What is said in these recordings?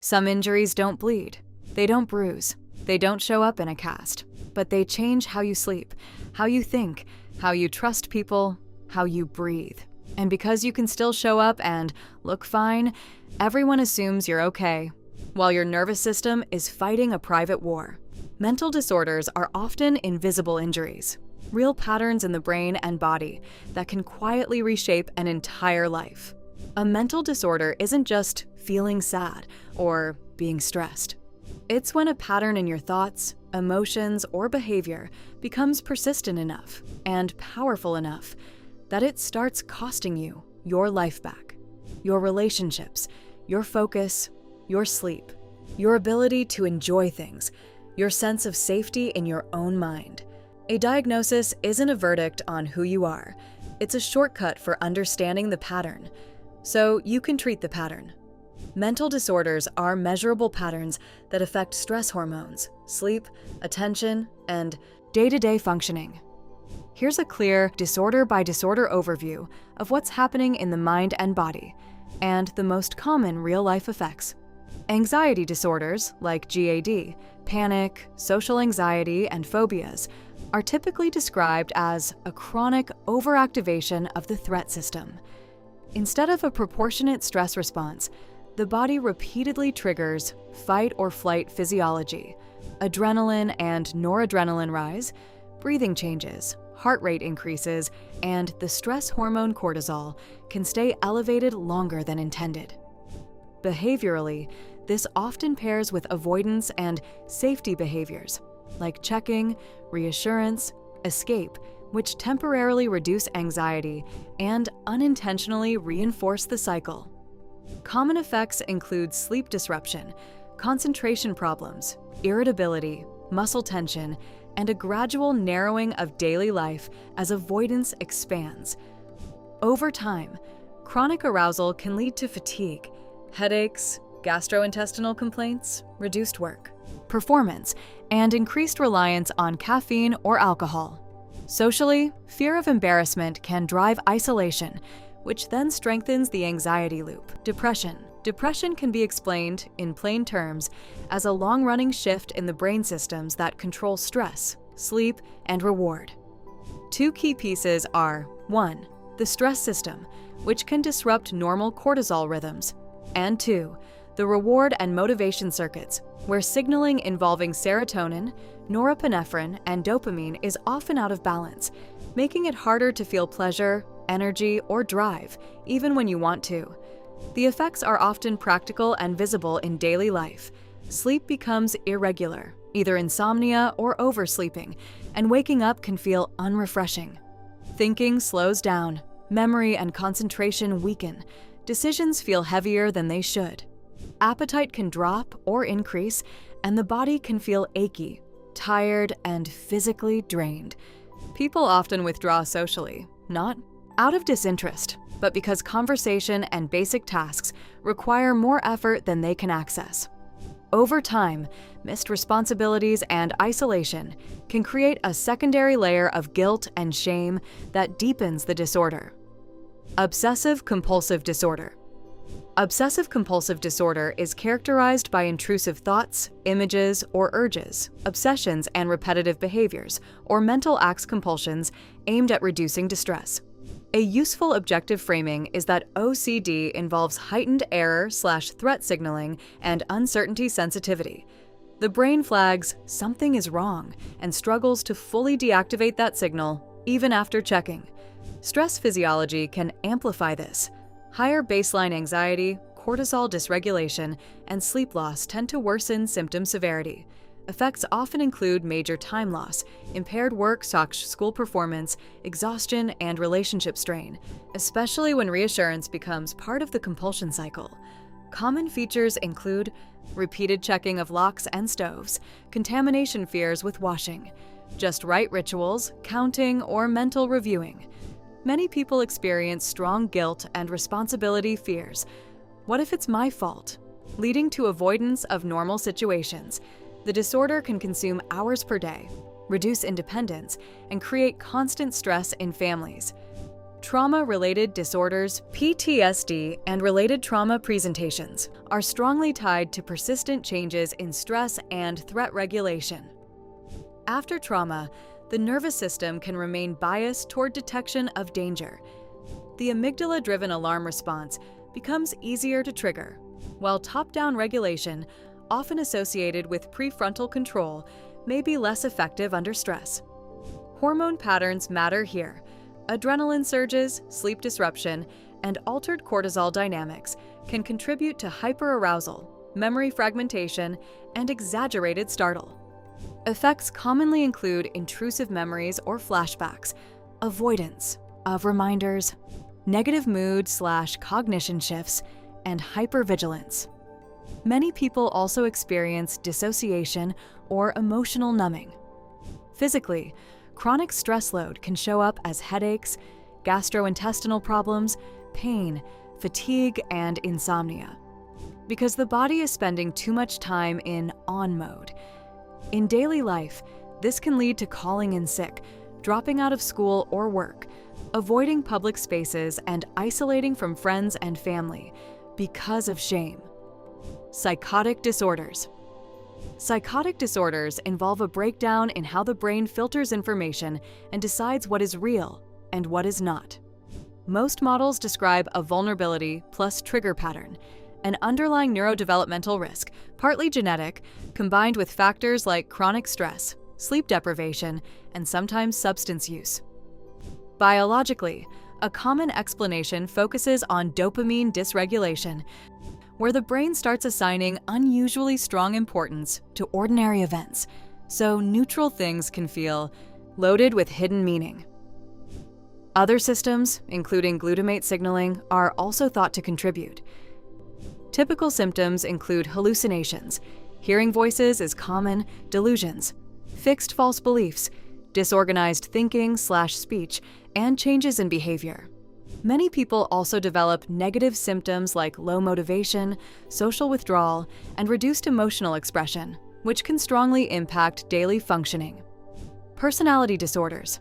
Some injuries don't bleed, they don't bruise, they don't show up in a cast, but they change how you sleep, how you think, how you trust people, how you breathe. And because you can still show up and look fine, everyone assumes you're okay, while your nervous system is fighting a private war. Mental disorders are often invisible injuries, real patterns in the brain and body that can quietly reshape an entire life. A mental disorder isn't just feeling sad or being stressed. It's when a pattern in your thoughts, emotions, or behavior becomes persistent enough and powerful enough that it starts costing you your life back, your relationships, your focus, your sleep, your ability to enjoy things, your sense of safety in your own mind. A diagnosis isn't a verdict on who you are. It's a shortcut for understanding the pattern, so you can treat the pattern. Mental disorders are measurable patterns that affect stress hormones, sleep, attention, and day-to-day functioning. Here's a clear disorder-by-disorder overview of what's happening in the mind and body, and the most common real-life effects. Anxiety disorders, like GAD, panic, social anxiety, and phobias, are typically described as a chronic overactivation of the threat system. Instead of a proportionate stress response, the body repeatedly triggers fight or flight physiology, adrenaline and noradrenaline rise, breathing changes, heart rate increases, and the stress hormone cortisol can stay elevated longer than intended. Behaviorally, this often pairs with avoidance and safety behaviors, like checking, reassurance, escape, which temporarily reduce anxiety and unintentionally reinforce the cycle. Common effects include sleep disruption, concentration problems, irritability, muscle tension, and a gradual narrowing of daily life as avoidance expands. Over time, chronic arousal can lead to fatigue, headaches, gastrointestinal complaints, reduced work, performance, and increased reliance on caffeine or alcohol. Socially, fear of embarrassment can drive isolation, which then strengthens the anxiety loop. Depression. Depression can be explained, in plain terms, as a long-running shift in the brain systems that control stress, sleep, and reward. Two key pieces are 1. The stress system, which can disrupt normal cortisol rhythms, and 2. The reward and motivation circuits, where signaling involving serotonin, norepinephrine, and dopamine is often out of balance, making it harder to feel pleasure, energy, or drive, even when you want to. The effects are often practical and visible in daily life. Sleep becomes irregular, either insomnia or oversleeping, and waking up can feel unrefreshing. Thinking slows down, memory and concentration weaken, decisions feel heavier than they should. Appetite can drop or increase, and the body can feel achy, tired, and physically drained. People often withdraw socially, not out of disinterest, but because conversation and basic tasks require more effort than they can access. Over time, missed responsibilities and isolation can create a secondary layer of guilt and shame that deepens the disorder. Obsessive-compulsive disorder. Obsessive-compulsive disorder is characterized by intrusive thoughts, images, or urges, obsessions and repetitive behaviors, or mental acts compulsions aimed at reducing distress. A useful objective framing is that OCD involves heightened error/threat signaling and uncertainty sensitivity. The brain flags something is wrong and struggles to fully deactivate that signal, even after checking. Stress physiology can amplify this. Higher baseline anxiety, cortisol dysregulation, and sleep loss tend to worsen symptom severity. Effects often include major time loss, impaired work/school performance, exhaustion, and relationship strain, especially when reassurance becomes part of the compulsion cycle. Common features include repeated checking of locks and stoves, contamination fears with washing, just right rituals, counting, or mental reviewing. Many people experience strong guilt and responsibility fears. What if it's my fault? Leading to avoidance of normal situations. The disorder can consume hours per day, reduce independence, and create constant stress in families. Trauma-related disorders, PTSD, and related trauma presentations are strongly tied to persistent changes in stress and threat regulation. After trauma, the nervous system can remain biased toward detection of danger. The amygdala-driven alarm response becomes easier to trigger, while top-down regulation, often associated with prefrontal control, may be less effective under stress. Hormone patterns matter here. Adrenaline surges, sleep disruption, and altered cortisol dynamics can contribute to hyperarousal, memory fragmentation, and exaggerated startle. Effects commonly include intrusive memories or flashbacks, avoidance of reminders, negative mood/cognition shifts, and hypervigilance. Many people also experience dissociation or emotional numbing. Physically, chronic stress load can show up as headaches, gastrointestinal problems, pain, fatigue, and insomnia, because the body is spending too much time in on mode. In daily life, this can lead to calling in sick, dropping out of school or work, avoiding public spaces, and isolating from friends and family because of shame. Psychotic disorders. Psychotic disorders involve a breakdown in how the brain filters information and decides what is real and what is not. Most models describe a vulnerability plus trigger pattern, an underlying neurodevelopmental risk, partly genetic, combined with factors like chronic stress, sleep deprivation, and sometimes substance use. Biologically, a common explanation focuses on dopamine dysregulation, where the brain starts assigning unusually strong importance to ordinary events, so neutral things can feel loaded with hidden meaning. Other systems, including glutamate signaling, are also thought to contribute. Typical symptoms include hallucinations, hearing voices is common, delusions, fixed false beliefs, disorganized thinking/speech, and changes in behavior. Many people also develop negative symptoms like low motivation, social withdrawal, and reduced emotional expression, which can strongly impact daily functioning. Personality disorders.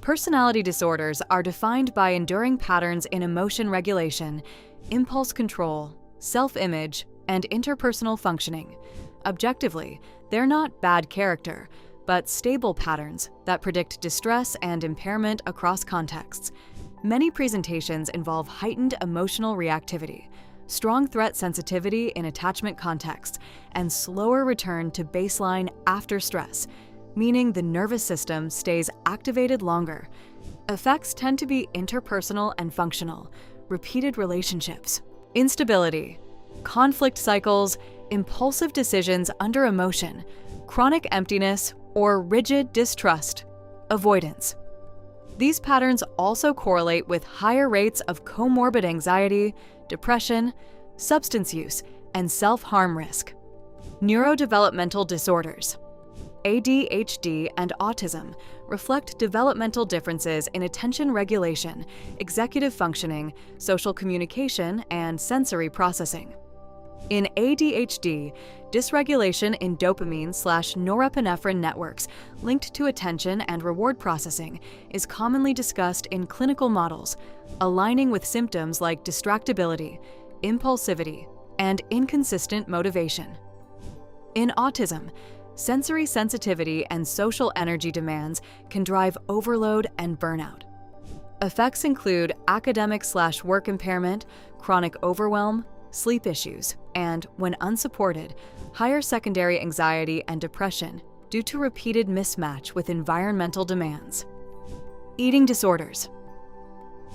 Personality disorders are defined by enduring patterns in emotion regulation, impulse control, self-image, and interpersonal functioning. Objectively, they're not bad character, but stable patterns that predict distress and impairment across contexts. Many presentations involve heightened emotional reactivity, strong threat sensitivity in attachment contexts, and slower return to baseline after stress, meaning the nervous system stays activated longer. Effects tend to be interpersonal and functional, repeated relationships, instability, conflict cycles, impulsive decisions under emotion, chronic emptiness, or rigid distrust, avoidance. These patterns also correlate with higher rates of comorbid anxiety, depression, substance use, and self-harm risk. Neurodevelopmental disorders. ADHD and autism reflect developmental differences in attention regulation, executive functioning, social communication, and sensory processing. In ADHD, dysregulation in dopamine/norepinephrine networks linked to attention and reward processing is commonly discussed in clinical models, aligning with symptoms like distractibility, impulsivity, and inconsistent motivation. In autism, sensory sensitivity and social energy demands can drive overload and burnout. Effects include academic/work impairment, chronic overwhelm, sleep issues, and, when unsupported, higher secondary anxiety and depression due to repeated mismatch with environmental demands. Eating disorders.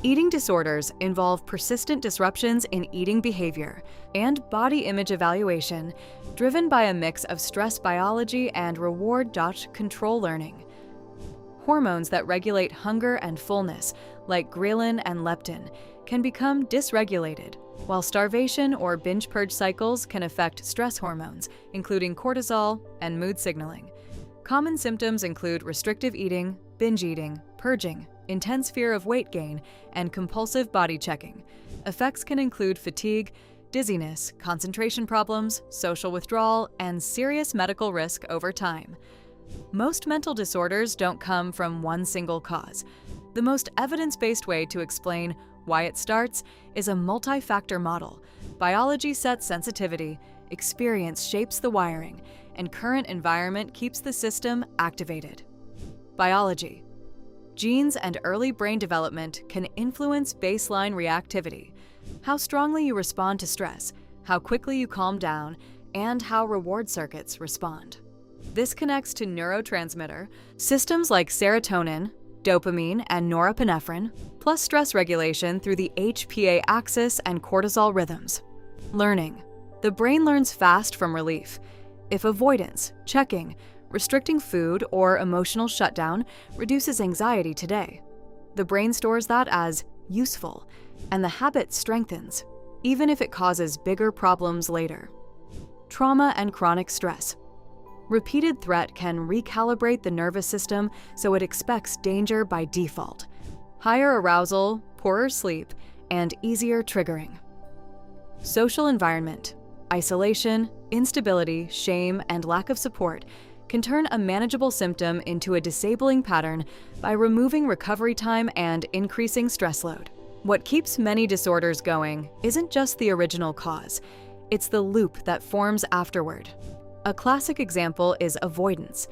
Eating disorders involve persistent disruptions in eating behavior and body image evaluation driven by a mix of stress biology and reward-control learning. Hormones that regulate hunger and fullness, like ghrelin and leptin, can become dysregulated, while starvation or binge purge cycles can affect stress hormones, including cortisol and mood signaling. Common symptoms include restrictive eating, binge eating, purging, intense fear of weight gain, and compulsive body checking. Effects can include fatigue, dizziness, concentration problems, social withdrawal, and serious medical risk over time. Most mental disorders don't come from one single cause. The most evidence-based way to explain why it starts is a multi-factor model. Biology sets sensitivity, experience shapes the wiring, and current environment keeps the system activated. Biology. Genes and early brain development can influence baseline reactivity, how strongly you respond to stress, how quickly you calm down, and how reward circuits respond. This connects to neurotransmitter systems like serotonin, dopamine, and norepinephrine, plus stress regulation through the HPA axis and cortisol rhythms. Learning. The brain learns fast from relief. If avoidance, checking, restricting food, or emotional shutdown reduces anxiety today, the brain stores that as useful, and the habit strengthens, even if it causes bigger problems later. Trauma and chronic stress. Repeated threat can recalibrate the nervous system so it expects danger by default. Higher arousal, poorer sleep, and easier triggering. Social environment. Isolation, instability, shame, and lack of support can turn a manageable symptom into a disabling pattern by removing recovery time and increasing stress load. What keeps many disorders going isn't just the original cause, it's the loop that forms afterward. A classic example is avoidance.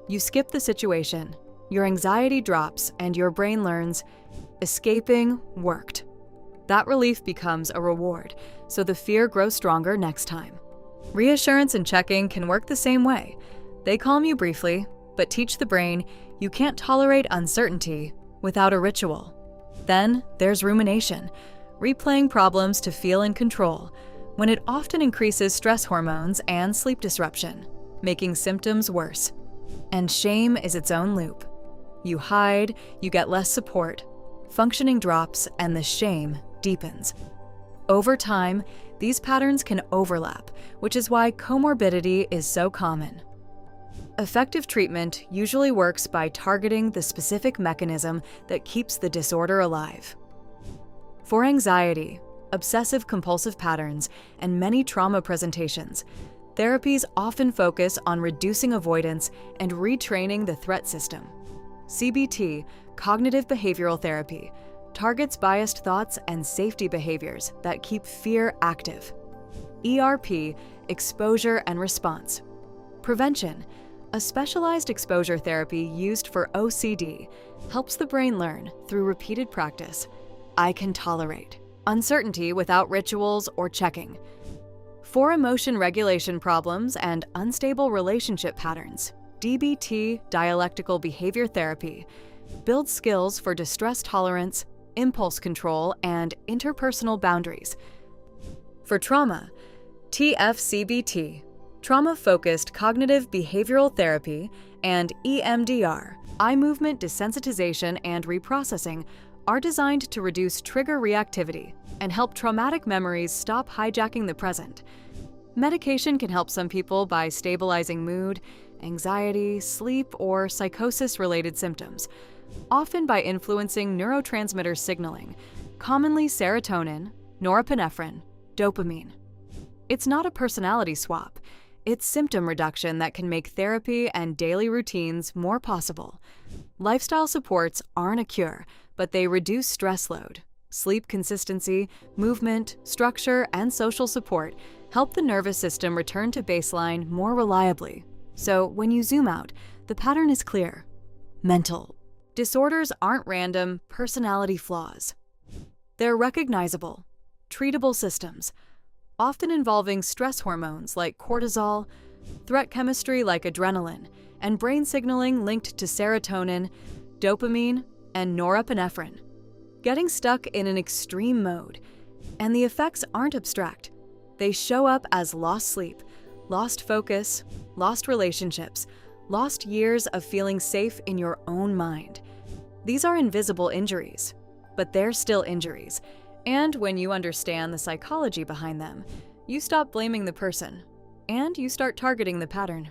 You skip the situation, your anxiety drops, and your brain learns, escaping worked. That relief becomes a reward, so the fear grows stronger next time. Reassurance and checking can work the same way. They calm you briefly, but teach the brain you can't tolerate uncertainty without a ritual. Then there's rumination, replaying problems to feel in control, when it often increases stress hormones and sleep disruption, making symptoms worse. And shame is its own loop. You hide, you get less support, functioning drops, and the shame deepens. Over time, these patterns can overlap, which is why comorbidity is so common. Effective treatment usually works by targeting the specific mechanism that keeps the disorder alive. For anxiety, obsessive-compulsive patterns, and many trauma presentations, therapies often focus on reducing avoidance and retraining the threat system. CBT, cognitive behavioral therapy, targets biased thoughts and safety behaviors that keep fear active. ERP, exposure and response. Prevention, a specialized exposure therapy used for OCD, helps the brain learn, through repeated practice, I can tolerate uncertainty without rituals or checking. For emotion regulation problems and unstable relationship patterns, DBT, dialectical behavior therapy, builds skills for distress tolerance, impulse control, and interpersonal boundaries. For trauma, TFCBT, trauma-focused cognitive behavioral therapy, and EMDR, eye movement desensitization and reprocessing, are designed to reduce trigger reactivity and help traumatic memories stop hijacking the present. Medication can help some people by stabilizing mood, anxiety, sleep, or psychosis-related symptoms, often by influencing neurotransmitter signaling, commonly serotonin, norepinephrine, dopamine. It's not a personality swap. It's symptom reduction that can make therapy and daily routines more possible. Lifestyle supports aren't a cure, but they reduce stress load. Sleep consistency, movement, structure, and social support help the nervous system return to baseline more reliably. So when you zoom out, the pattern is clear. Mental disorders aren't random personality flaws. They're recognizable, treatable systems, often involving stress hormones like cortisol, threat chemistry like adrenaline, and brain signaling linked to serotonin, dopamine, and norepinephrine. Getting stuck in an extreme mode, and the effects aren't abstract. They show up as lost sleep, lost focus, lost relationships, lost years of feeling safe in your own mind. These are invisible injuries, but they're still injuries. And when you understand the psychology behind them, you stop blaming the person, and you start targeting the pattern.